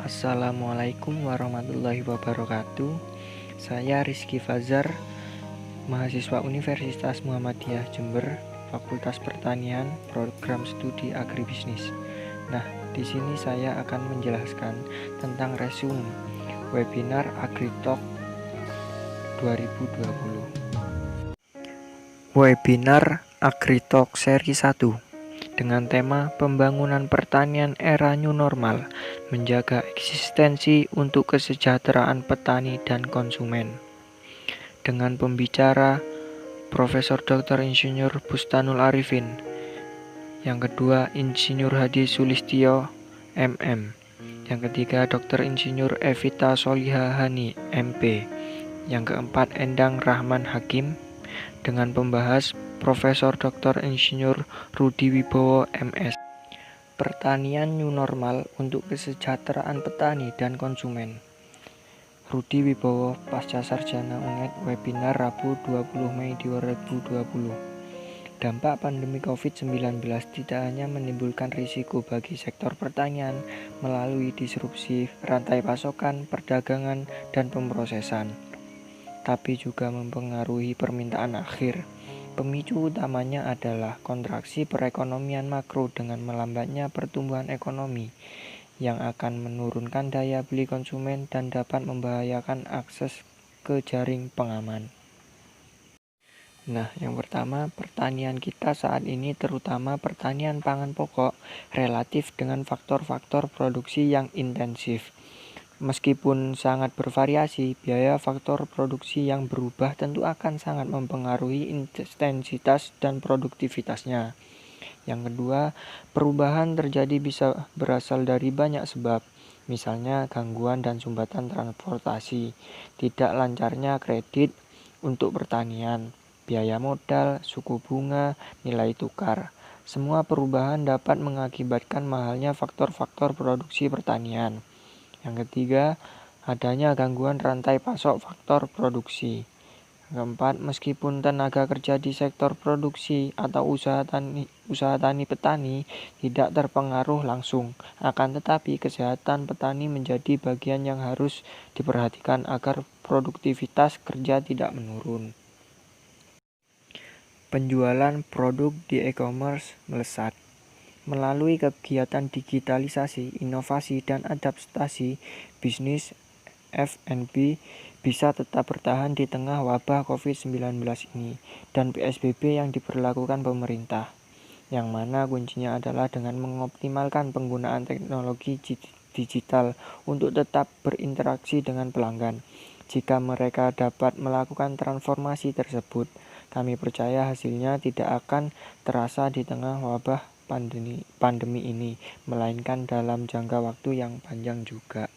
Assalamualaikum warahmatullahi wabarakatuh. Saya Rizky Fazar, mahasiswa Universitas Muhammadiyah Jember, Fakultas Pertanian, Program Studi Agribisnis. Nah, di sini saya akan menjelaskan tentang resume webinar AgriTalk 2020. Webinar AgriTalk seri 1 dengan tema Pembangunan Pertanian Era New Normal, menjaga eksistensi untuk kesejahteraan petani dan konsumen. Dengan pembicara Profesor Dr. Insinyur Bustanul Arifin. Yang kedua, Insinyur Hadi Sulistyo, MM. Yang ketiga, Dr. Insinyur Evita Soliha Hani, MP. Yang keempat, Endang Rahman Hakim. Dengan pembahas Profesor Dr. Insinyur Rudi Wibowo, MS. Pertanian New Normal untuk kesejahteraan petani dan konsumen. Rudi Wibowo, Pasca Sarjana UNED, webinar Rabu 20 Mei 2020. Dampak pandemi COVID-19 tidak hanya menimbulkan risiko bagi sektor pertanian melalui disrupsi rantai pasokan, perdagangan, dan pemrosesan, tapi juga mempengaruhi permintaan akhir. Pemicu utamanya adalah kontraksi perekonomian makro dengan melambatnya pertumbuhan ekonomi yang akan menurunkan daya beli konsumen dan dapat membahayakan akses ke jaring pengaman. Nah, yang pertama, pertanian kita saat ini terutama pertanian pangan pokok relatif dengan faktor-faktor produksi yang intensif. Meskipun sangat bervariasi, biaya faktor produksi yang berubah tentu akan sangat mempengaruhi intensitas dan produktivitasnya. Yang kedua, perubahan terjadi bisa berasal dari banyak sebab, misalnya gangguan dan sumbatan transportasi, tidak lancarnya kredit untuk pertanian, biaya modal, suku bunga, nilai tukar. Semua perubahan dapat mengakibatkan mahalnya faktor-faktor produksi pertanian. Yang ketiga, adanya gangguan rantai pasok faktor produksi. Yang keempat, meskipun tenaga kerja di sektor produksi atau usaha tani petani tidak terpengaruh langsung, akan tetapi kesehatan petani menjadi bagian yang harus diperhatikan agar produktivitas kerja tidak menurun. Penjualan produk di e-commerce melesat. Melalui kegiatan digitalisasi, inovasi, dan adaptasi, bisnis F&B bisa tetap bertahan di tengah wabah COVID-19 ini dan PSBB yang diberlakukan pemerintah, yang mana kuncinya adalah dengan mengoptimalkan penggunaan teknologi digital untuk tetap berinteraksi dengan pelanggan. Jika mereka dapat melakukan transformasi tersebut, kami percaya hasilnya tidak akan terasa di tengah wabah pandemi ini, melainkan dalam jangka waktu yang panjang juga.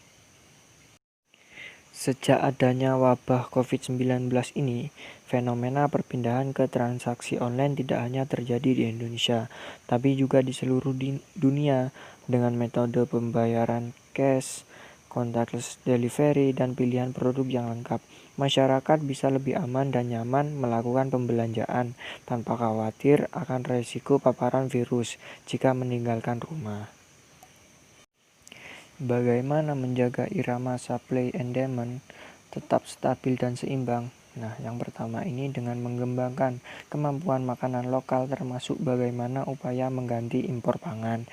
Sejak adanya wabah COVID-19 ini, fenomena perpindahan ke transaksi online tidak hanya terjadi di Indonesia, tapi juga di seluruh dunia dengan metode pembayaran cash, contactless delivery, dan pilihan produk yang lengkap. Masyarakat bisa lebih aman dan nyaman melakukan pembelanjaan tanpa khawatir akan resiko paparan virus jika meninggalkan rumah. Bagaimana menjaga irama supply and demand tetap stabil dan seimbang? Nah, yang pertama ini dengan mengembangkan kemampuan makanan lokal termasuk bagaimana upaya mengganti impor pangan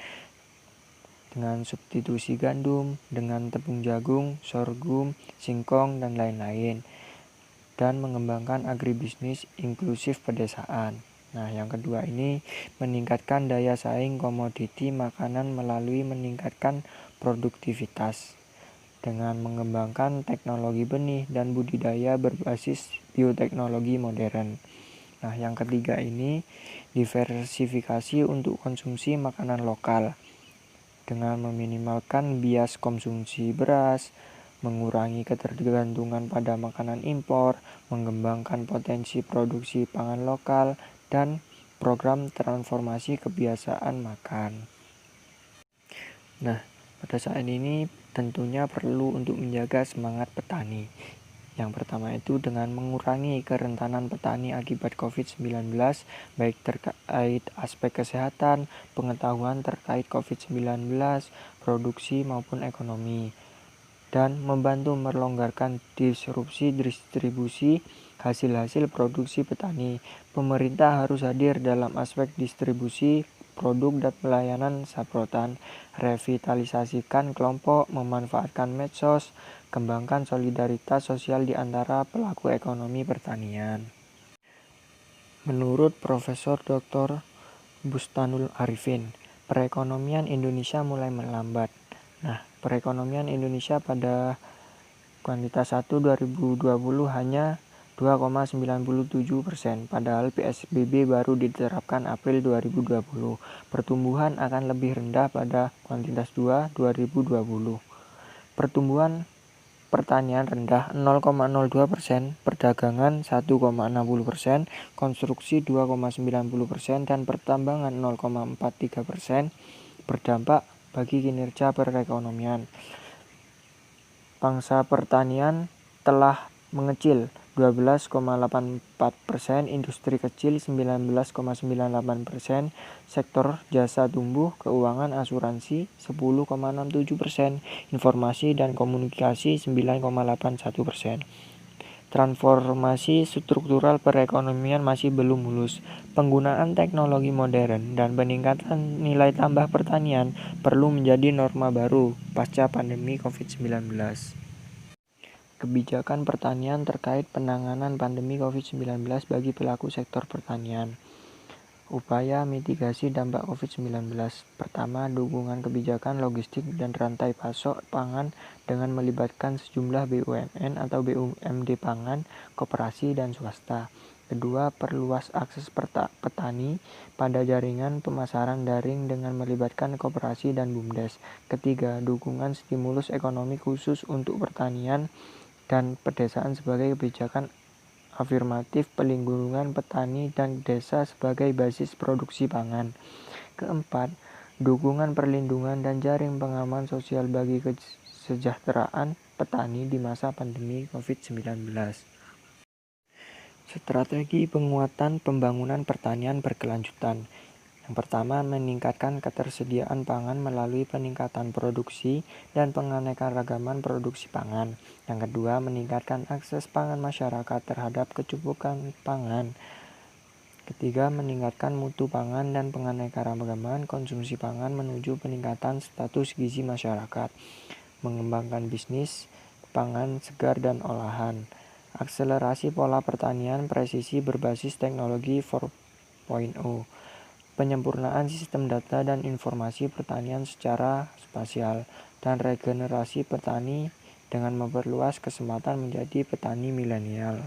dengan substitusi gandum, dengan tepung jagung, sorghum, singkong, dan lain-lain. Dan mengembangkan agribisnis inklusif pedesaan. Nah, yang kedua ini meningkatkan daya saing komoditi makanan melalui meningkatkan produktivitas dengan mengembangkan teknologi benih dan budidaya berbasis bioteknologi modern. Nah, yang ketiga ini diversifikasi untuk konsumsi makanan lokal dengan meminimalkan bias konsumsi beras, mengurangi ketergantungan pada makanan impor, mengembangkan potensi produksi pangan lokal, dan program transformasi kebiasaan makan. Nah, pada saat ini tentunya perlu untuk menjaga semangat petani. Yang pertama itu dengan mengurangi kerentanan petani akibat COVID-19, baik terkait aspek kesehatan, pengetahuan terkait COVID-19, produksi maupun ekonomi, dan membantu melonggarkan disrupsi distribusi hasil-hasil produksi petani. Pemerintah harus hadir dalam aspek distribusi produk dan pelayanan saprotan, revitalisasikan kelompok, memanfaatkan medsos, kembangkan solidaritas sosial di antara pelaku ekonomi pertanian. Menurut Profesor Dr. Bustanul Arifin, perekonomian Indonesia mulai melambat. Perekonomian Indonesia pada kuartal 1 2020 hanya 2,97%, padahal PSBB baru diterapkan April 2020. Pertumbuhan akan lebih rendah pada kuartal 2 2020. Pertumbuhan pertanian rendah 0,02%, perdagangan 1,60%, konstruksi 2,90%, dan pertambangan 0,43%, berdampak bagi kinerja perekonomian. Pangsa pertanian telah mengecil 12,84%, industri kecil 19,98%, sektor jasa tumbuh, keuangan asuransi 10,67%, informasi dan komunikasi 9,81%. Transformasi struktural perekonomian masih belum mulus. Penggunaan teknologi modern dan peningkatan nilai tambah pertanian perlu menjadi norma baru pasca pandemi COVID-19. Kebijakan pertanian terkait penanganan pandemi COVID-19 bagi pelaku sektor pertanian. Upaya mitigasi dampak COVID-19. Pertama, dukungan kebijakan logistik dan rantai pasok pangan dengan melibatkan sejumlah BUMN atau BUMD pangan, koperasi, dan swasta. Kedua, perluas akses petani pada jaringan pemasaran daring dengan melibatkan koperasi dan BUMDes. Ketiga, dukungan stimulus ekonomi khusus untuk pertanian dan pedesaan sebagai kebijakan afirmatif, pelindungan petani dan desa sebagai basis produksi pangan. Keempat, dukungan perlindungan dan jaring pengaman sosial bagi kesejahteraan petani di masa pandemi COVID-19. Strategi penguatan pembangunan pertanian berkelanjutan. Yang pertama, meningkatkan ketersediaan pangan melalui peningkatan produksi dan penganekaragaman produksi pangan. Yang kedua, meningkatkan akses pangan masyarakat terhadap kecukupan pangan. Ketiga, meningkatkan mutu pangan dan penganekaragaman konsumsi pangan menuju peningkatan status gizi masyarakat. Mengembangkan bisnis pangan segar dan olahan. Akselerasi pola pertanian presisi berbasis teknologi 4.0. Penyempurnaan sistem data dan informasi pertanian secara spasial, dan regenerasi petani dengan memperluas kesempatan menjadi petani milenial.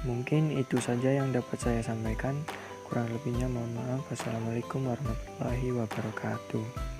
Mungkin itu saja yang dapat saya sampaikan. Kurang lebihnya mohon maaf. Wassalamualaikum warahmatullahi wabarakatuh.